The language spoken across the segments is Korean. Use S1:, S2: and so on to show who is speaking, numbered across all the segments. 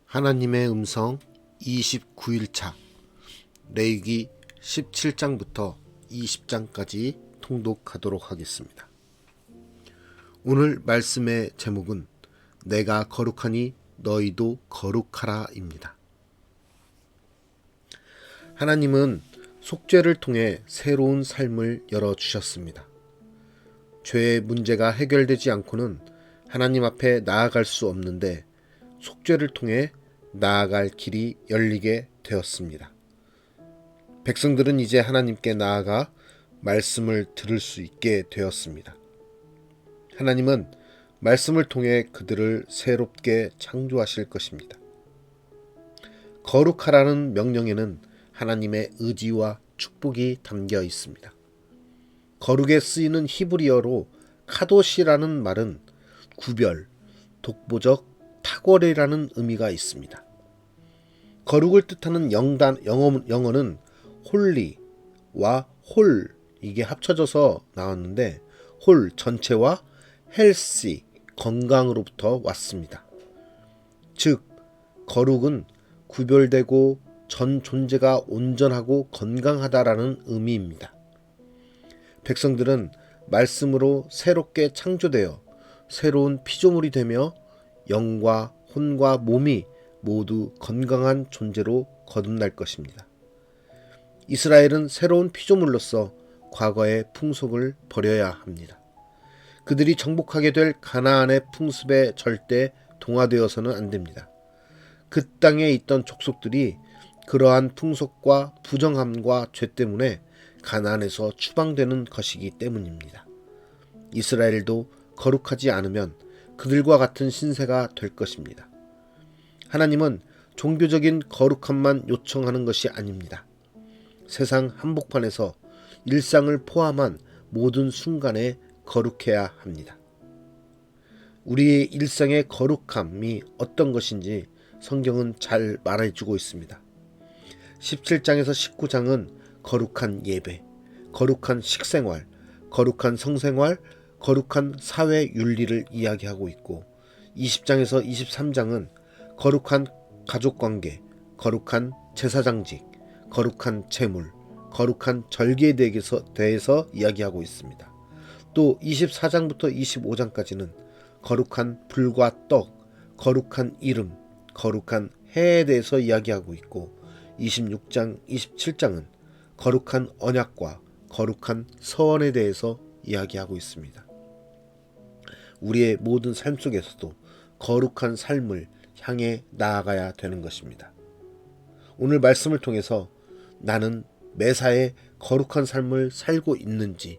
S1: 하나님의 음성 29일차 레위기 17장부터 20장까지 통독하도록 하겠습니다. 오늘 말씀의 제목은 내가 거룩하니 너희도 거룩하라 입니다. 하나님은 속죄를 통해 새로운 삶을 열어주셨습니다. 죄의 문제가 해결되지 않고는 하나님 앞에 나아갈 수 없는데 속죄를 통해 나아갈 길이 열리게 되었습니다. 백성들은 이제 하나님께 나아가 말씀을 들을 수 있게 되었습니다. 하나님은 말씀을 통해 그들을 새롭게 창조하실 것입니다. 거룩하라는 명령에는 하나님의 의지와 축복이 담겨 있습니다. 거룩에 쓰이는 히브리어로 카도시라는 말은 구별, 독보적, 탁월이라는 의미가 있습니다. 거룩을 뜻하는 영어는 홀리와 홀 이게 합쳐져서 나왔는데 홀 전체와 헬시 건강으로부터 왔습니다. 즉 거룩은 구별되고 전 존재가 온전하고 건강하다라는 의미입니다. 백성들은 말씀으로 새롭게 창조되어 새로운 피조물이 되며 영과 혼과 몸이 모두 건강한 존재로 거듭날 것입니다. 이스라엘은 새로운 피조물로서 과거의 풍속을 버려야 합니다. 그들이 정복하게 될 가나안의 풍습에 절대 동화되어서는 안 됩니다. 그 땅에 있던 족속들이 그러한 풍속과 부정함과 죄 때문에 가나안에서 추방되는 것이기 때문입니다. 이스라엘도 거룩하지 않으면 그들과 같은 신세가 될 것입니다. 하나님은 종교적인 거룩함만 요청하는 것이 아닙니다. 세상 한복판에서 일상을 포함한 모든 순간에 거룩해야 합니다. 우리의 일상의 거룩함이 어떤 것인지 성경은 잘 말해주고 있습니다. 17장에서 19장은 거룩한 예배, 거룩한 식생활, 거룩한 성생활, 거룩한 사회 윤리를 이야기하고 있고 20장에서 23장은 거룩한 가족관계, 거룩한 제사장직, 거룩한 제물, 거룩한 절기에 대해서 이야기하고 있습니다. 또 24장부터 25장까지는 거룩한 불과 떡, 거룩한 이름, 거룩한 해에 대해서 이야기하고 있고 26장, 27장은 거룩한 언약과 거룩한 서원에 대해서 이야기하고 있습니다. 우리의 모든 삶 속에서도 거룩한 삶을 향해 나아가야 되는 것입니다. 오늘 말씀을 통해서 나는 매사에 거룩한 삶을 살고 있는지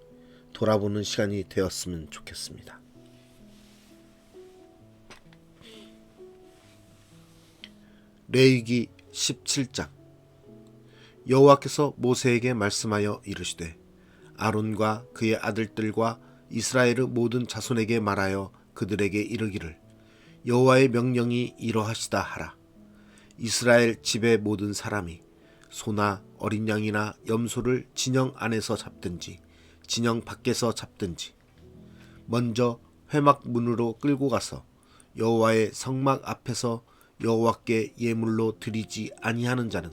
S1: 돌아보는 시간이 되었으면 좋겠습니다. 레위기 17장 여호와께서 모세에게 말씀하여 이르시되 아론과 그의 아들들과 이스라엘의 모든 자손에게 말하여 그들에게 이르기를 여호와의 명령이 이러하시다 하라. 이스라엘 집의 모든 사람이 소나 어린 양이나 염소를 진영 안에서 잡든지 진영 밖에서 잡든지 먼저 회막 문으로 끌고 가서 여호와의 성막 앞에서 여호와께 예물로 드리지 아니하는 자는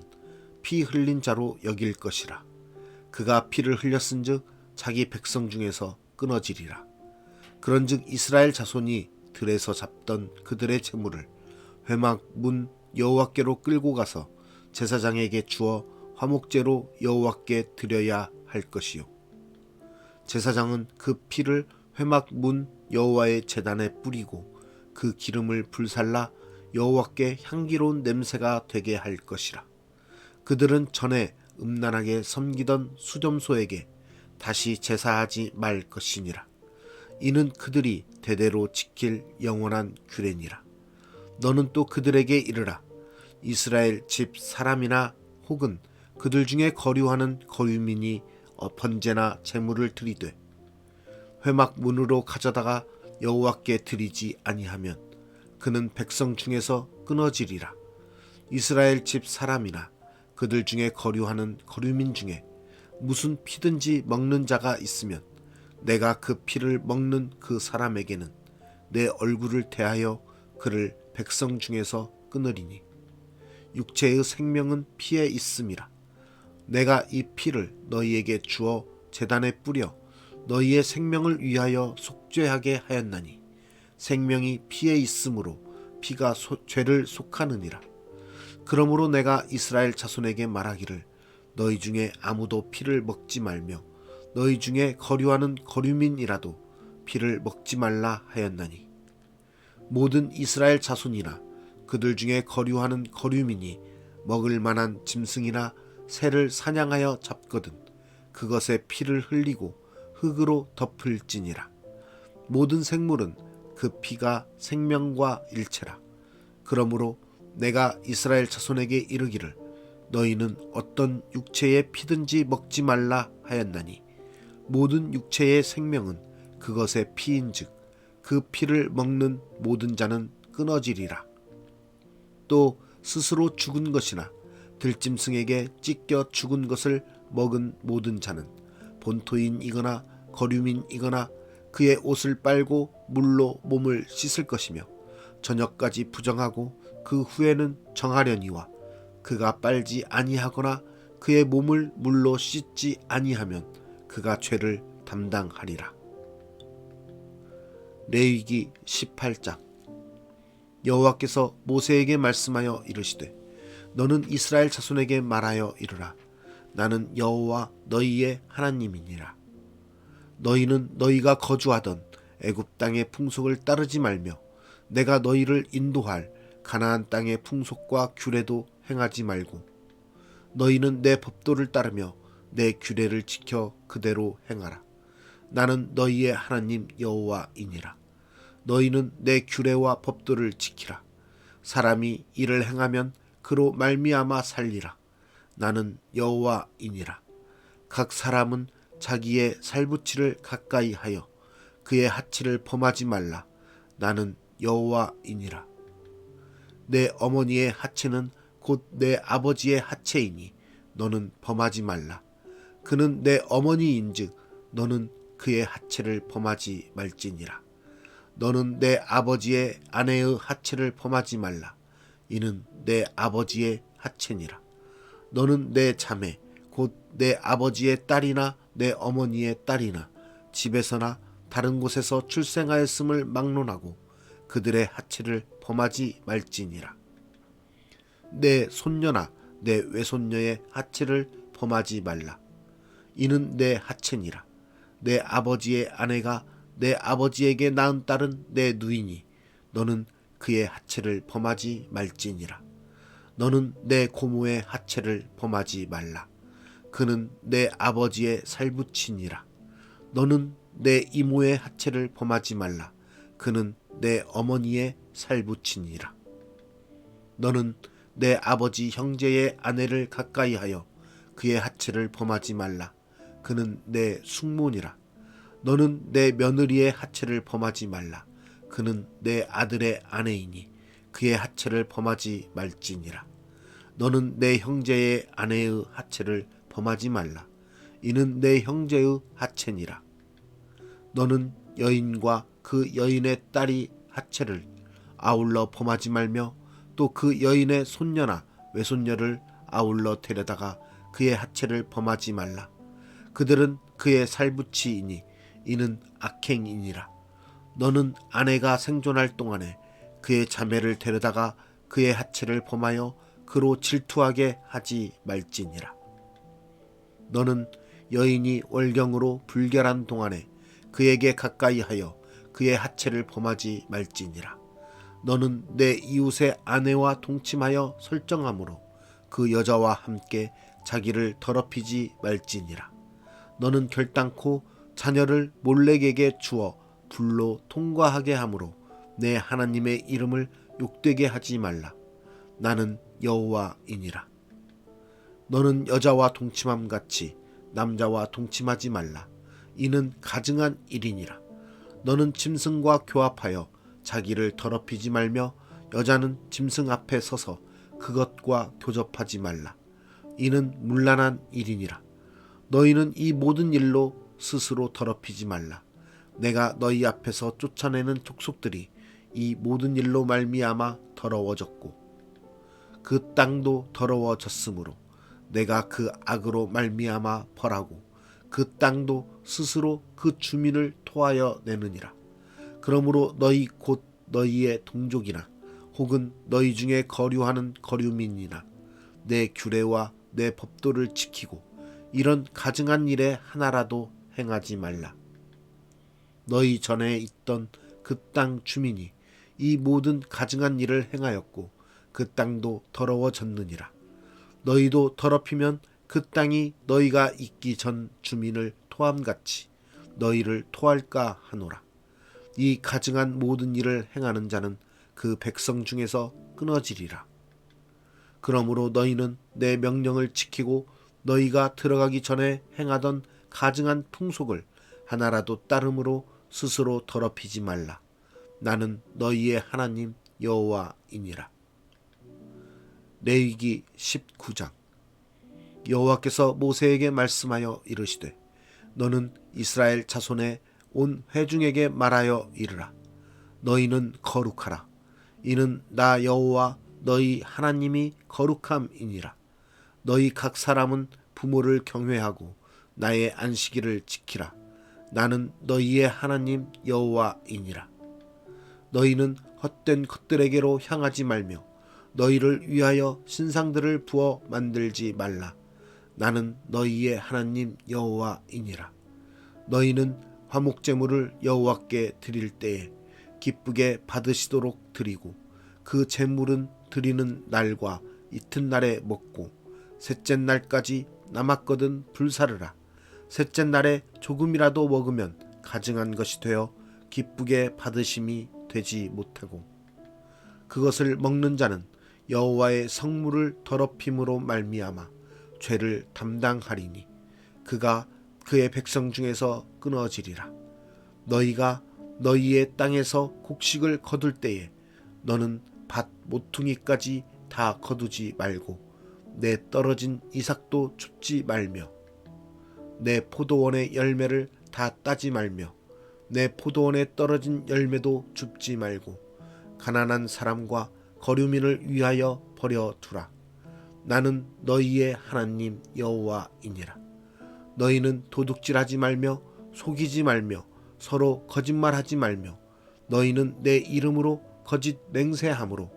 S1: 피 흘린 자로 여길 것이라. 그가 피를 흘렸은즉 자기 백성 중에서 끊어지리라. 그런즉 이스라엘 자손이 들에서 잡던 그들의 제물을 회막 문 여호와께로 끌고 가서 제사장에게 주어 화목제로 여호와께 드려야 할 것이요. 제사장은 그 피를 회막 문 여호와의 제단에 뿌리고 그 기름을 불살라 여호와께 향기로운 냄새가 되게 할 것이라. 그들은 전에 음란하게 섬기던 수점소에게 다시 제사하지 말 것이니라. 이는 그들이 대대로 지킬 영원한 규례니라. 너는 또 그들에게 이르라. 이스라엘 집 사람이나 혹은 그들 중에 거류하는 거류민이 번제나 제물을 드리되 회막 문으로 가져다가 여호와께 드리지 아니하면 그는 백성 중에서 끊어지리라. 이스라엘 집 사람이나 그들 중에 거류하는 거류민 중에 무슨 피든지 먹는 자가 있으면 내가 그 피를 먹는 그 사람에게는 내 얼굴을 대하여 그를 백성 중에서 끊으리니 육체의 생명은 피에 있음이라. 내가 이 피를 너희에게 주어 제단에 뿌려 너희의 생명을 위하여 속죄하게 하였나니 생명이 피에 있으므로 피가 죄를 속하느니라. 그러므로 내가 이스라엘 자손에게 말하기를 너희 중에 아무도 피를 먹지 말며 너희 중에 거류하는 거류민이라도 피를 먹지 말라 하였나니 모든 이스라엘 자손이나 그들 중에 거류하는 거류민이 먹을 만한 짐승이나 새를 사냥하여 잡거든 그것의 피를 흘리고 흙으로 덮을지니라. 모든 생물은 그 피가 생명과 일체라. 그러므로 내가 이스라엘 자손에게 이르기를 너희는 어떤 육체의 피든지 먹지 말라 하였나니 모든 육체의 생명은 그것의 피인즉 그 피를 먹는 모든 자는 끊어지리라. 또 스스로 죽은 것이나 들짐승에게 찢겨 죽은 것을 먹은 모든 자는 본토인이거나 거류민이거나 그의 옷을 빨고 물로 몸을 씻을 것이며 저녁까지 부정하고 그 후에는 정하려니와 그가 빨지 아니하거나 그의 몸을 물로 씻지 아니하면 그가 죄를 담당하리라. 레위기 18장. 여호와께서 모세에게 말씀하여 이르시되 너는 이스라엘 자손에게 말하여 이르라. 나는 여호와 너희의 하나님이니라. 너희는 너희가 거주하던 애굽 땅의 풍속을 따르지 말며 내가 너희를 인도할 가나안 땅의 풍속과 규례도 행하지 말고 너희는 내 법도를 따르며 내 규례를 지켜 그대로 행하라. 나는 너희의 하나님 여호와이니라. 너희는 내 규례와 법도를 지키라. 사람이 이를 행하면 그로 말미암아 살리라. 나는 여호와이니라. 각 사람은 자기의 살붙이를 가까이 하여 그의 하치를 범하지 말라. 나는 여호와이니라. 내 어머니의 하체는 곧 내 아버지의 하체이니 너는 범하지 말라. 그는 내 어머니인즉 너는 그의 하체를 범하지 말지니라. 너는 내 아버지의 아내의 하체를 범하지 말라. 이는 내 아버지의 하체니라. 너는 내 자매 곧 내 아버지의 딸이나 내 어머니의 딸이나 집에서나 다른 곳에서 출생하였음을 막론하고 그들의 하체를 범하지 말지니라. 내 손녀나 내 외손녀의 하체를 범하지 말라. 이는 내 하체니라. 내 아버지의 아내가 내 아버지에게 낳은 딸은 내 누이니 너는 그의 하체를 범하지 말지니라. 너는 내 고모의 하체를 범하지 말라. 그는 내 아버지의 살붙이니라. 너는 내 이모의 하체를 범하지 말라. 그는 내 어머니의 살붙이니라. 너는 내 아버지 형제의 아내를 가까이하여 그의 하체를 범하지 말라. 그는 내 숙모니라. 너는 내 며느리의 하체를 범하지 말라. 그는 내 아들의 아내이니 그의 하체를 범하지 말지니라. 너는 내 형제의 아내의 하체를 범하지 말라. 이는 내 형제의 하체니라. 너는 여인과 그 여인의 딸이 하체를 아울러 범하지 말며 또 그 여인의 손녀나 외손녀를 아울러 데려다가 그의 하체를 범하지 말라. 그들은 그의 살붙이이니 이는 악행이니라. 너는 아내가 생존할 동안에 그의 자매를 데려다가 그의 하체를 범하여 그로 질투하게 하지 말지니라. 너는 여인이 월경으로 불결한 동안에 그에게 가까이 하여 그의 하체를 범하지 말지니라. 너는 내 이웃의 아내와 동침하여 설정함으로 그 여자와 함께 자기를 더럽히지 말지니라. 너는 결단코 자녀를 몰렉에게 주어 불로 통과하게 함으로 내 하나님의 이름을 욕되게 하지 말라. 나는 여호와이니라. 너는 여자와 동침함 같이 남자와 동침하지 말라. 이는 가증한 일이니라. 너는 짐승과 교합하여 자기를 더럽히지 말며 여자는 짐승 앞에 서서 그것과 교접하지 말라. 이는 문란한 일이니라. 너희는 이 모든 일로 스스로 더럽히지 말라. 내가 너희 앞에서 쫓아내는 족속들이 이 모든 일로 말미암아 더러워졌고 그 땅도 더러워졌으므로 내가 그 악으로 말미암아 벌하고 그 땅도 스스로 그 주민을 토하여 내느니라. 그러므로 너희 곧 너희의 동족이나 혹은 너희 중에 거류하는 거류민이나 내 규례와 내 법도를 지키고 이런 가증한 일에 하나라도 행하지 말라. 너희 전에 있던 그 땅 주민이 이 모든 가증한 일을 행하였고 그 땅도 더러워졌느니라. 너희도 더럽히면 그 땅이 너희가 있기 전 주민을 토함같이 너희를 토할까 하노라. 이 가증한 모든 일을 행하는 자는 그 백성 중에서 끊어지리라. 그러므로 너희는 내 명령을 지키고 너희가 들어가기 전에 행하던 가증한 풍속을 하나라도 따름으로 스스로 더럽히지 말라. 나는 너희의 하나님 여호와이니라. 레위기 19장. 여호와께서 모세에게 말씀하여 이르시되 너는 이스라엘 자손의 온 회중에게 말하여 이르라. 너희는 거룩하라. 이는 나 여호와 너희 하나님이 거룩함이니라. 너희 각 사람은 부모를 경외하고 나의 안식일을 지키라. 나는 너희의 하나님 여호와이니라. 너희는 헛된 것들에게로 향하지 말며 너희를 위하여 신상들을 부어 만들지 말라. 나는 너희의 하나님 여호와이니라. 너희는 화목제물을 여호와께 드릴 때에 기쁘게 받으시도록 드리고 그 제물은 드리는 날과 이튿날에 먹고 셋째 날까지 남았거든 불사르라. 셋째 날에 조금이라도 먹으면 가증한 것이 되어 기쁘게 받으심이 되지 못하고 그것을 먹는 자는 여호와의 성물을 더럽힘으로 말미암아 죄를 담당하리니 그가 그의 백성 중에서 끊어지리라. 너희가 너희의 땅에서 곡식을 거둘 때에 너는 밭 모퉁이까지 다 거두지 말고 내 떨어진 이삭도 줍지 말며 내 포도원의 열매를 다 따지 말며 내 포도원에 떨어진 열매도 줍지 말고 가난한 사람과 거류민을 위하여 버려두라. 나는 너희의 하나님 여호와이니라. 너희는 도둑질하지 말며 속이지 말며 서로 거짓말하지 말며 너희는 내 이름으로 거짓 맹세함으로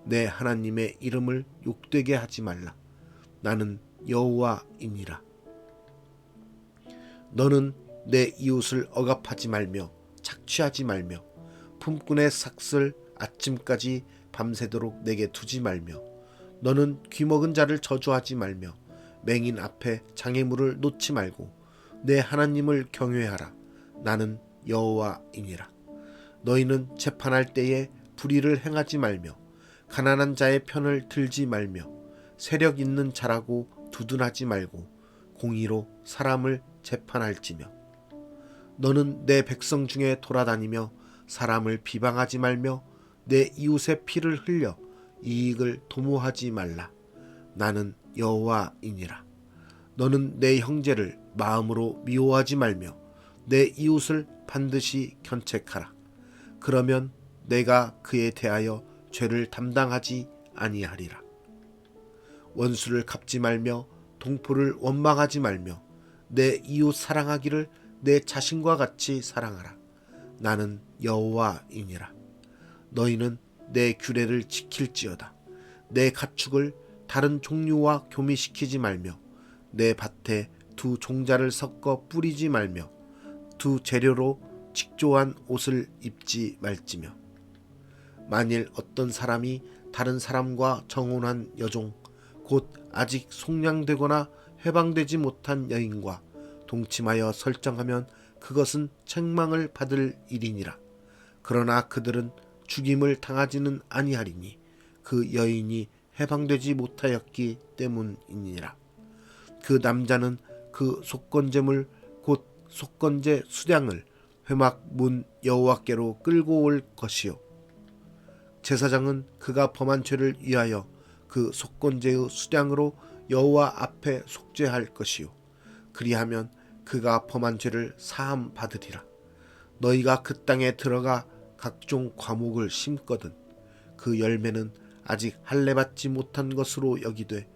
S1: 내 하나님의 이름을 욕되게 하지 말라. 나는 여호와이니라. 너는 내 이웃을 억압하지 말며 착취하지 말며 품꾼의 삭슬 아침까지 밤새도록 내게 두지 말며 너는 귀먹은 자를 저주하지 말며 맹인 앞에 장애물을 놓지 말고 내 하나님을 경외하라. 나는 여호와이니라. 너희는 재판할 때에 불의를 행하지 말며 가난한 자의 편을 들지 말며 세력 있는 자라고 두둔하지 말고 공의로 사람을 재판할지며 너는 내 백성 중에 돌아다니며 사람을 비방하지 말며 내 이웃의 피를 흘려 이익을 도모하지 말라. 나는 여호와이니라. 너는 내 형제를 마음으로 미워하지 말며 내 이웃을 반드시 견책하라. 그러면 내가 그에 대하여 죄를 담당하지 아니하리라. 원수를 갚지 말며 동포를 원망하지 말며 내 이웃 사랑하기를 내 자신과 같이 사랑하라. 나는 여호와이니라. 너희는 내 규례를 지킬지어다. 내 가축을 다른 종류와 교미시키지 말며 내 밭에 두 종자를 섞어 뿌리지 말며 두 재료로 직조한 옷을 입지 말지며 만일 어떤 사람이 다른 사람과 정혼한 여종 곧 아직 속량되거나 해방되지 못한 여인과 동침하여 설정하면 그것은 책망을 받을 일이니라. 그러나 그들은 죽임을 당하지는 아니하리니 그 여인이 해방되지 못하였기 때문이니라. 그 남자는 그 속건제물 곧 속건제 수량을 회막 문 여호와께로 끌고 올 것이요 제사장은 그가 범한 죄를 위하여 그 속건제의 수량으로 여호와 앞에 속죄할 것이요 그리하면 그가 범한 죄를 사함 받으리라. 너희가 그 땅에 들어가 각종 과목을 심거든 그 열매는 아직 할례 받지 못한 것으로 여기되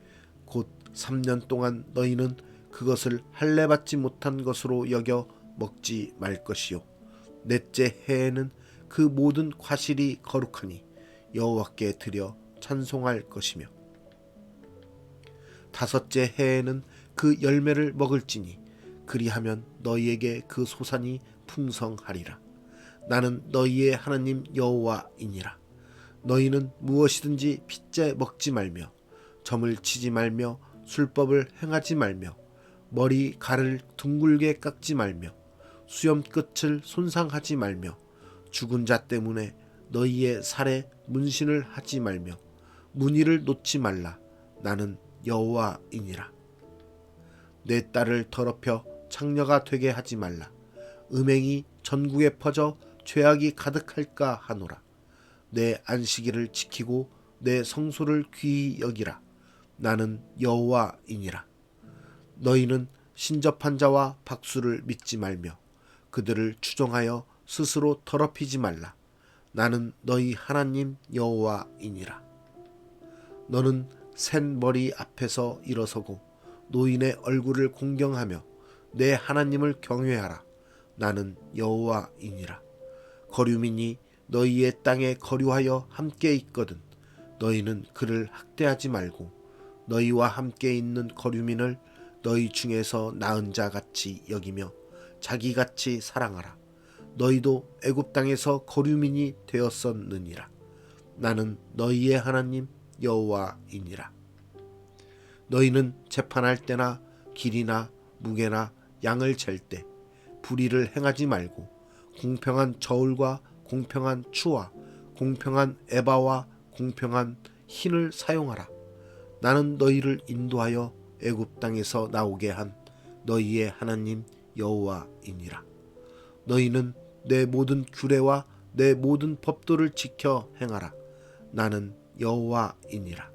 S1: 곧 3년 동안 너희는 그것을 할례 받지 못한 것으로 여겨 먹지 말 것이요 넷째 해에는 그 모든 과실이 거룩하니 여호와께 드려 찬송할 것이며 다섯째 해에는 그 열매를 먹을지니 그리하면 너희에게 그 소산이 풍성하리라. 나는 너희의 하나님 여호와이니라. 너희는 무엇이든지 핏째 먹지 말며 점을 치지 말며 술법을 행하지 말며 머리 가를 둥글게 깎지 말며 수염 끝을 손상하지 말며 죽은 자 때문에 너희의 살에 문신을 하지 말며 무늬를 놓지 말라. 나는 여호와이니라. 내 딸을 더럽혀 창녀가 되게 하지 말라. 음행이 전국에 퍼져 죄악이 가득할까 하노라. 내 안식일을 지키고 내 성소를 귀히 여기라. 나는 여호와이니라. 너희는 신접한 자와 박수를 믿지 말며 그들을 추종하여 스스로 더럽히지 말라. 나는 너희 하나님 여호와이니라. 너는 센 머리 앞에서 일어서고 노인의 얼굴을 공경하며 내 하나님을 경외하라. 나는 여호와이니라. 거류민이 너희의 땅에 거류하여 함께 있거든 너희는 그를 학대하지 말고 너희와 함께 있는 거류민을 너희 중에서 나은 자 같이 여기며 자기같이 사랑하라. 너희도 애굽 땅에서 거류민이 되었었느니라. 나는 너희의 하나님 여호와이니라. 너희는 재판할 때나 길이나 무게나 양을 잴 때 불의를 행하지 말고 공평한 저울과 공평한 추와 공평한 에바와 공평한 흰을 사용하라. 나는 너희를 인도하여 애굽 땅에서 나오게 한 너희의 하나님 여호와이니라. 너희는 내 모든 규례와 내 모든 법도를 지켜 행하라. 나는 여호와이니라.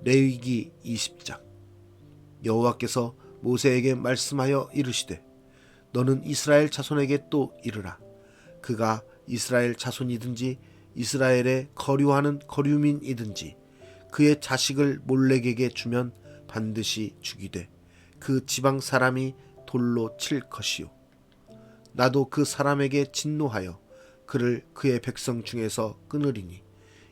S1: 레위기 20장. 여호와께서 모세에게 말씀하여 이르시되 너는 이스라엘 자손에게 또 이르라. 그가 이스라엘 자손이든지 이스라엘에 거류하는 거류민이든지 그의 자식을 몰렉에게 주면 반드시 죽이되 그 지방 사람이 돌로 칠 것이요 나도 그 사람에게 진노하여 그를 그의 백성 중에서 끊으리니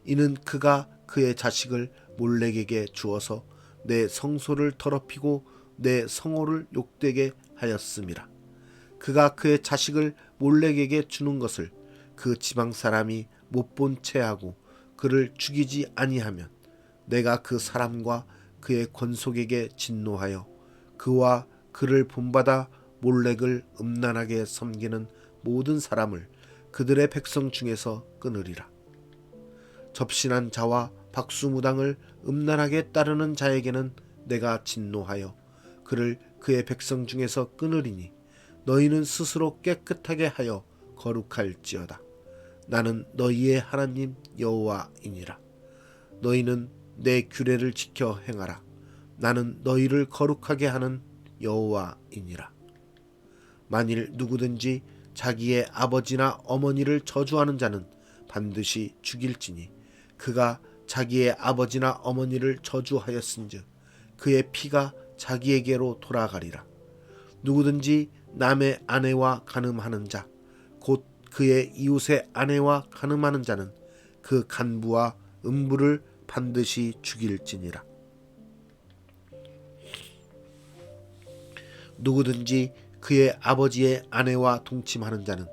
S1: 이는 그가 그의 자식을 몰렉에게 주어서 내 성소를 더럽히고 내 성호를 욕되게 하였음이라. 그가 그의 자식을 몰렉에게 주는 것을 그 지방 사람이 못 본 채하고 그를 죽이지 아니하면 내가 그 사람과 그의 권속에게 진노하여 그와 그를 본받아 몰렉을 음란하게 섬기는 모든 사람을 그들의 백성 중에서 끊으리라. 접신한 자와 박수무당을 음란하게 따르는 자에게는 내가 진노하여 그를 그의 백성 중에서 끊으리니 너희는 스스로 깨끗하게 하여 거룩할지어다. 나는 너희의 하나님 여호와이니라. 너희는 내 규례를 지켜 행하라. 나는 너희를 거룩하게 하는 여호와이니라. 만일 누구든지 자기의 아버지나 어머니를 저주하는 자는 반드시 죽일지니 그가 자기의 아버지나 어머니를 저주하였은즉 그의 피가 자기에게로 돌아가리라. 누구든지 남의 아내와 간음하는 자 곧 그의 이웃의 아내와 간음하는 자는 그 간부와 음부를 반드시 죽일지니라. 누구든지 그의 아버지의 아내와 동침하는 자는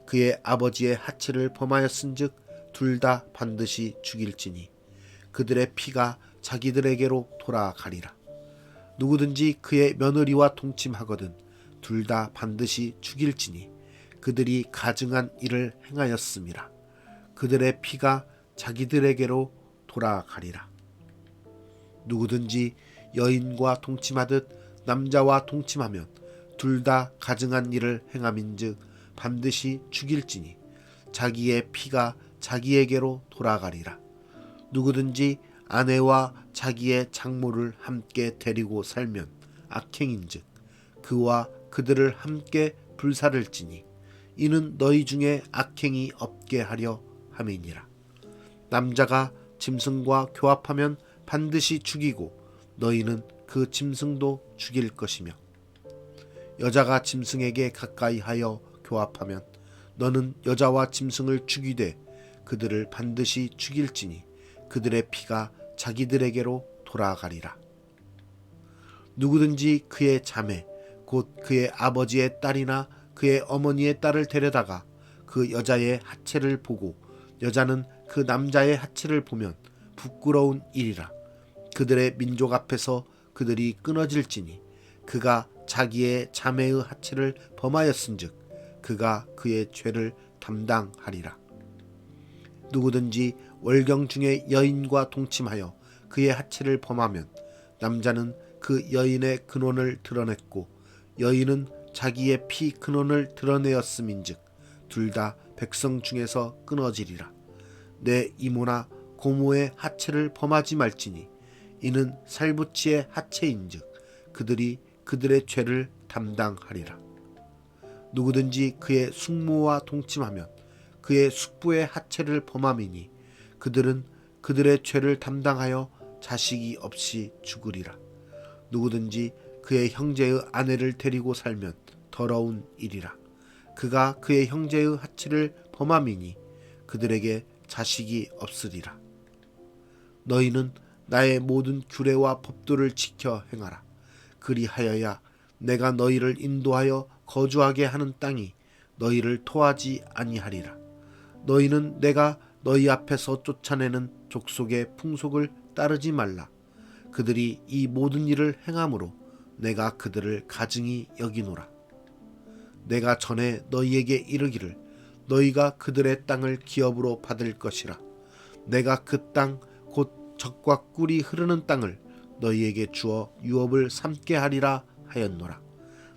S1: 그의 아버지의 하치를 범하였은즉 둘 다 반드시 죽일지니 그들의 피가 자기들에게로 돌아가리라. 누구든지 그의 며느리와 동침하거든 둘 다 반드시 죽일지니 그들이 가증한 일을 행하였음이라. 그들의 피가 자기들에게로 돌아가리라. 누구든지 여인과 동침하듯 남자와 동침하면 둘 다 가증한 일을 행함인즉 반드시 죽일지니 자기의 피가 자기에게로 돌아가리라. 누구든지 아내와 자기의 장모를 함께 데리고 살면 악행인즉 그와 그들을 함께 불살을지니 이는 너희 중에 악행이 없게 하려 함이니라. 남자가 짐승과 교합하면 반드시 죽이고 너희는 그 짐승도 죽일 것이며 여자가 짐승에게 가까이 하여 교합하면 너는 여자와 짐승을 죽이되 그들을 반드시 죽일지니 그들의 피가 자기들에게로 돌아가리라. 누구든지 그의 자매 곧 그의 아버지의 딸이나 그의 어머니의 딸을 데려다가 그 여자의 하체를 보고 여자는 그 남자의 하체를 보면 부끄러운 일이라. 그들의 민족 앞에서 그들이 끊어질지니 그가 자기의 자매의 하체를 범하였은즉 그가 그의 죄를 담당하리라. 누구든지 월경 중에 여인과 동침하여 그의 하체를 범하면 남자는 그 여인의 근원을 드러냈고 여인은 자기의 피 근원을 드러내었음인즉 둘 다 백성 중에서 끊어지리라. 내 이모나 고모의 하체를 범하지 말지니 이는 살부치의 하체인즉 그들이 그들의 죄를 담당하리라. 누구든지 그의 숙모와 동침하면 그의 숙부의 하체를 범함이니 그들은 그들의 죄를 담당하여 자식이 없이 죽으리라. 누구든지 그의 형제의 아내를 데리고 살면 더러운 일이라. 그가 그의 형제의 하체를 범함이니 그들에게 자식이 없으리라. 너희는 나의 모든 규례와 법도를 지켜 행하라. 그리하여야 내가 너희를 인도하여 거주하게 하는 땅이 너희를 토하지 아니하리라. 너희는 내가 너희 앞에서 쫓아내는 족속의 풍속을 따르지 말라. 그들이 이 모든 일을 행함으로 내가 그들을 가증히 여기노라. 내가 전에 너희에게 이르기를 너희가 그들의 땅을 기업으로 받을 것이라. 내가 그 땅 곧 젖과 꿀이 흐르는 땅을 너희에게 주어 유업을 삼게 하리라 하였노라.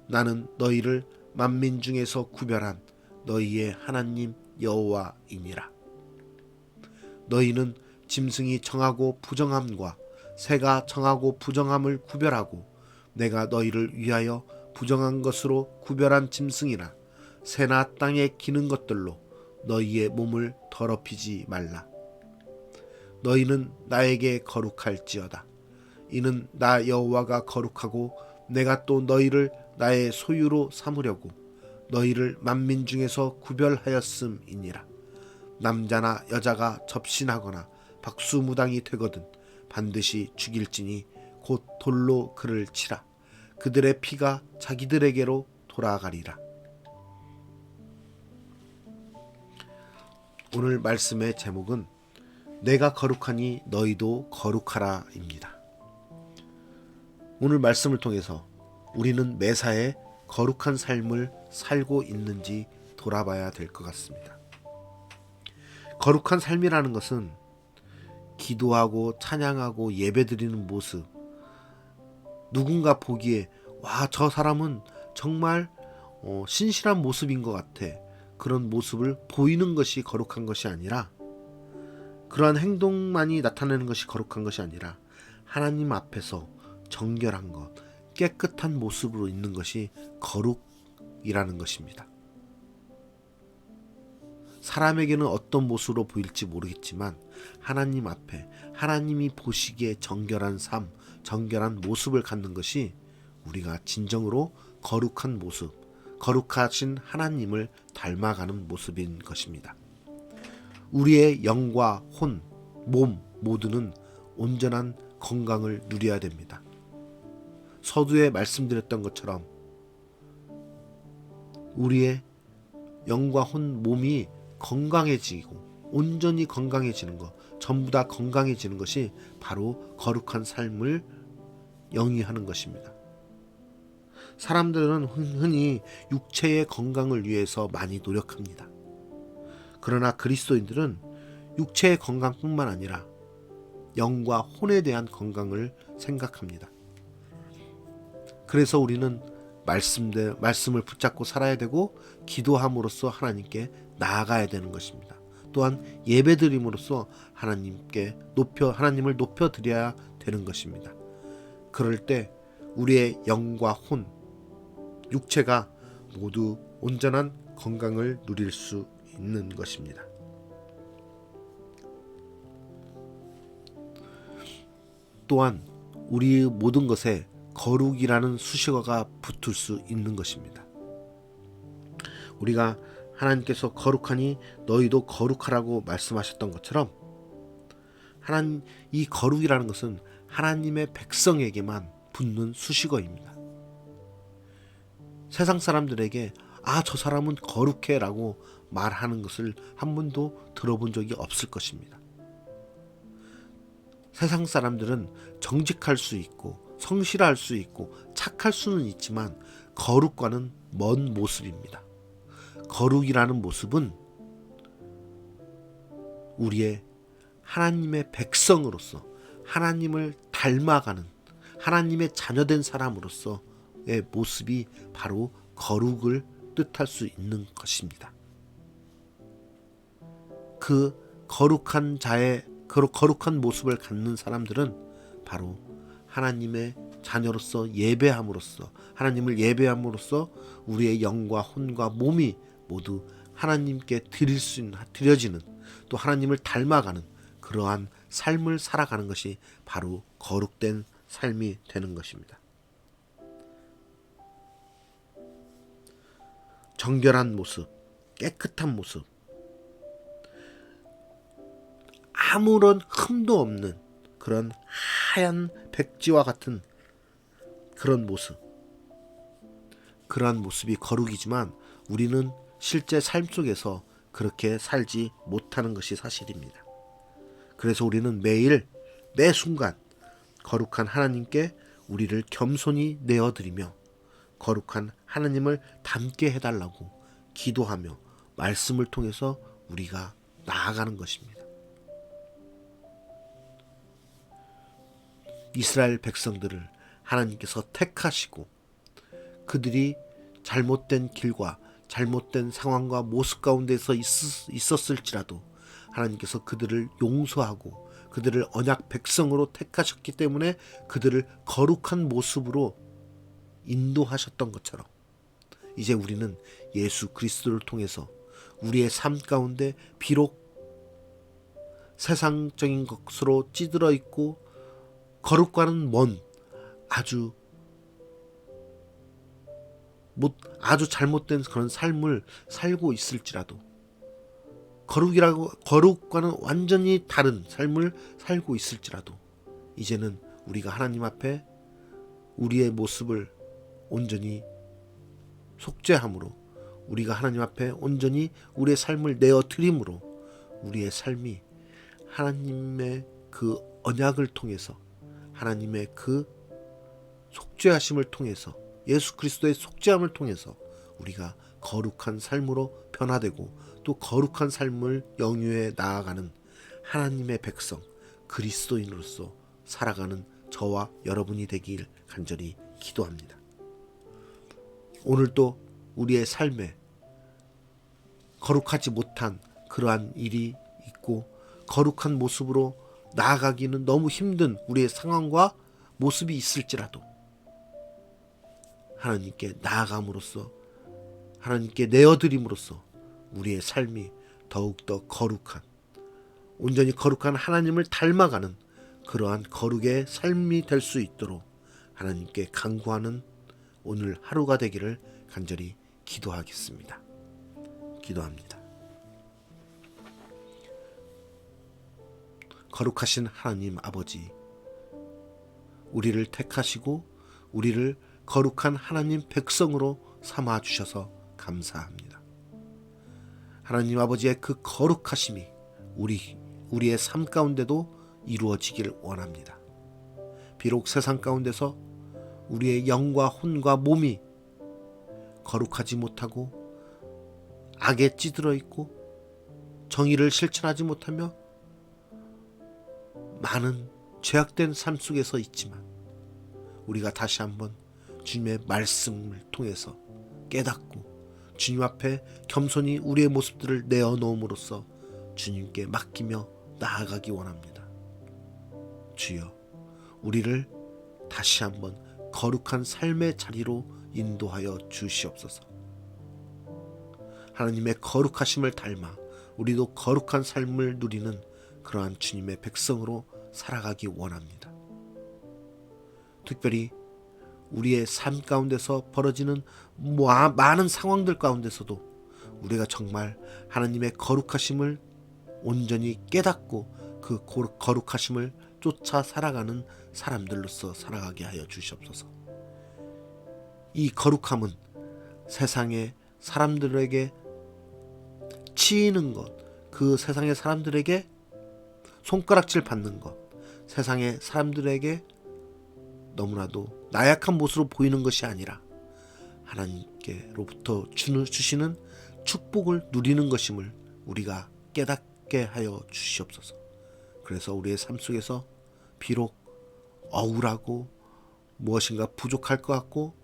S1: 나는 너희를 만민 중에서 구별한 너희의 하나님 여호와이니라. 너희는 짐승이 정하고 부정함과 새가 정하고 부정함을 구별하고 내가 너희를 위하여 부정한 것으로 구별한 짐승이나 새나 땅에 기는 것들로 너희의 몸을 더럽히지 말라. 너희는 나에게 거룩할지어다. 이는 나 여호와가 거룩하고 내가 또 너희를 나의 소유로 삼으려고 너희를 만민 중에서 구별하였음이니라. 남자나 여자가 접신하거나 박수무당이 되거든 반드시 죽일지니 곧 돌로 그를 치라. 그들의 피가 자기들에게로 돌아가리라. 오늘 말씀의 제목은 내가 거룩하니 너희도 거룩하라 입니다. 오늘 말씀을 통해서 우리는 매사에 거룩한 삶을 살고 있는지 돌아봐야 될 것 같습니다. 거룩한 삶이라는 것은 기도하고 찬양하고 예배드리는 모습, 누군가 보기에 와, 저 사람은 정말 신실한 모습인 것 같아, 그런 모습을 보이는 것이 거룩한 것이 아니라, 그러한 행동만이 나타내는 것이 거룩한 것이 아니라 하나님 앞에서 정결한 것, 깨끗한 모습으로 있는 것이 거룩이라는 것입니다. 사람에게는 어떤 모습으로 보일지 모르겠지만 하나님 앞에 하나님이 보시기에 정결한 삶, 정결한 모습을 갖는 것이 우리가 진정으로 거룩한 모습, 거룩하신 하나님을 닮아가는 모습인 것입니다. 우리의 영과 혼, 몸 모두는 온전한 건강을 누려야 됩니다. 서두에 말씀드렸던 것처럼 우리의 영과 혼, 몸이 건강해지고 온전히 건강해지는 것, 전부 다 건강해지는 것이 바로 거룩한 삶을 영위하는 것입니다. 사람들은 흔히 육체의 건강을 위해서 많이 노력합니다. 그러나 그리스도인들은 육체의 건강뿐만 아니라 영과 혼에 대한 건강을 생각합니다. 그래서 우리는 말씀을 붙잡고 살아야 되고 기도함으로써 하나님께 나아가야 되는 것입니다. 또한 예배드림으로써 하나님을 높여드려야 되는 것입니다. 그럴 때 우리의 영과 혼, 육체가 모두 온전한 건강을 누릴 수 있는 것입니다. 또한 우리의 모든 것에 거룩이라는 수식어가 붙을 수 있는 것입니다. 우리가 하나님께서 거룩하니 너희도 거룩하라고 말씀하셨던 것처럼 이 거룩이라는 것은 하나님의 백성에게만 붙는 수식어입니다. 세상 사람들에게 저 사람은 거룩해 라고 말하는 것을 한 번도 들어본 적이 없을 것입니다. 세상 사람들은 정직할 수 있고 성실할 수 있고 착할 수는 있지만 거룩과는 먼 모습입니다. 거룩이라는 모습은 우리의 하나님의 백성으로서 하나님을 닮아가는 하나님의 자녀된 사람으로서의 모습이 바로 거룩을 뜻할 수 있는 것입니다. 그 거룩한 거룩한 모습을 갖는 사람들은 바로 하나님의 자녀로서 하나님을 예배함으로써 우리의 영과 혼과 몸이 모두 하나님께 드려지는 또 하나님을 닮아가는 그러한 삶을 살아가는 것이 바로 거룩된 삶이 되는 것입니다. 정결한 모습, 깨끗한 모습, 아무런 흠도 없는 그런 하얀 백지와 같은 그런 모습, 그러한 모습이 거룩이지만 우리는 실제 삶 속에서 그렇게 살지 못하는 것이 사실입니다. 그래서 우리는 매 순간 거룩한 하나님께 우리를 겸손히 내어드리며 거룩한 하나님을 닮게 해달라고 기도하며 말씀을 통해서 우리가 나아가는 것입니다. 이스라엘 백성들을 하나님께서 택하시고 그들이 잘못된 길과 잘못된 상황과 모습 가운데서 있었을지라도 하나님께서 그들을 용서하고 그들을 언약 백성으로 택하셨기 때문에 그들을 거룩한 모습으로 인도하셨던 것처럼 이제 우리는 예수 그리스도를 통해서 우리의 삶 가운데 비록 세상적인 것으로 찌들어 있고 거룩과는 먼 아주 잘못된 그런 삶을 살고 있을지라도 거룩과는 완전히 다른 삶을 살고 있을지라도 이제는 우리가 하나님 앞에 우리의 모습을 온전히 속죄함으로 우리가 하나님 앞에 온전히 우리의 삶을 내어드림으로 우리의 삶이 하나님의 그 언약을 통해서 하나님의 그 속죄하심을 통해서 예수 그리스도의 속죄함을 통해서 우리가 거룩한 삶으로 변화되고 또 거룩한 삶을 영위해 나아가는 하나님의 백성 그리스도인으로서 살아가는 저와 여러분이 되길 간절히 기도합니다. 오늘도 우리의 삶에 거룩하지 못한 그러한 일이 있고 거룩한 모습으로 나아가기는 너무 힘든 우리의 상황과 모습이 있을지라도 하나님께 나아감으로써 하나님께 내어드림으로써 우리의 삶이 더욱더 거룩한 온전히 거룩한 하나님을 닮아가는 그러한 거룩의 삶이 될 수 있도록 하나님께 간구하는 오늘 하루가 되기를 간절히 기도하겠습니다. 기도합니다. 거룩하신 하나님 아버지, 우리를 택하시고 우리를 거룩한 하나님 백성으로 삼아 주셔서 감사합니다. 하나님 아버지의 그 거룩하심이 우리의 삶 가운데도 이루어지길 원합니다. 비록 세상 가운데서 우리의 영과 혼과 몸이 거룩하지 못하고 악에 찌들어 있고 정의를 실천하지 못하며 많은 죄악된 삶 속에서 있지만 우리가 다시 한번 주님의 말씀을 통해서 깨닫고 주님 앞에 겸손히 우리의 모습들을 내어놓음으로써 주님께 맡기며 나아가기 원합니다. 주여, 우리를 다시 한번 거룩한 삶의 자리로 인도하여 주시옵소서. 하나님의 거룩하심을 닮아 우리도 거룩한 삶을 누리는 그러한 주님의 백성으로 살아가기 원합니다. 특별히 우리의 삶 가운데서 벌어지는 많은 상황들 가운데서도 우리가 정말 하나님의 거룩하심을 온전히 깨닫고 그 거룩하심을 쫓아 살아가는 사람들로서 살아가게 하여 주시옵소서. 이 거룩함은 세상의 사람들에게 치이는 것, 그 세상의 사람들에게 손가락질 받는 것, 세상의 사람들에게 너무나도 나약한 모습으로 보이는 것이 아니라 하나님께로부터 주시는 축복을 누리는 것임을 우리가 깨닫게 하여 주시옵소서. 그래서 우리의 삶 속에서 비록 억울하고 무엇인가 부족할 것 같고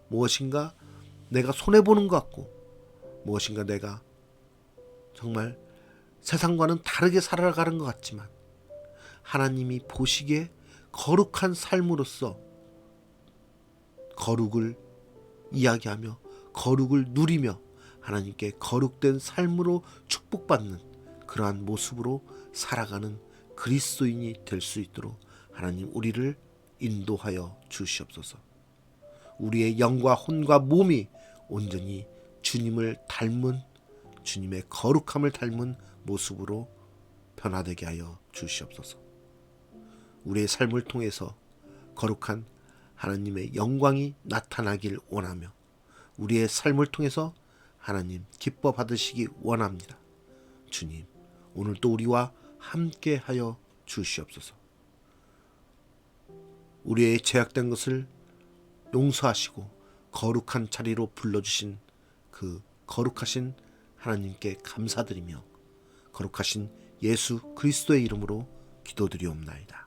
S1: 무엇인가 내가 손해보는 것 같고 무엇인가 내가 정말 세상과는 다르게 살아가는 것 같지만 하나님이 보시기에 거룩한 삶으로서 거룩을 이야기하며 거룩을 누리며 하나님께 거룩된 삶으로 축복받는 그러한 모습으로 살아가는 그리스도인이 될 수 있도록 하나님 우리를 인도하여 주시옵소서. 우리의 영과 혼과 몸이 온전히 주님을 닮은 주님의 거룩함을 닮은 모습으로 변화되게 하여 주시옵소서. 우리의 삶을 통해서 거룩한 하나님의 영광이 나타나길 원하며 우리의 삶을 통해서 하나님 기뻐 받으시기 원합니다. 주님, 오늘도 우리와 함께 하여 주시옵소서. 우리의 죄악된 것을 용서하시고 거룩한 자리로 불러주신 그 거룩하신 하나님께 감사드리며 거룩하신 예수 그리스도의 이름으로 기도드리옵나이다.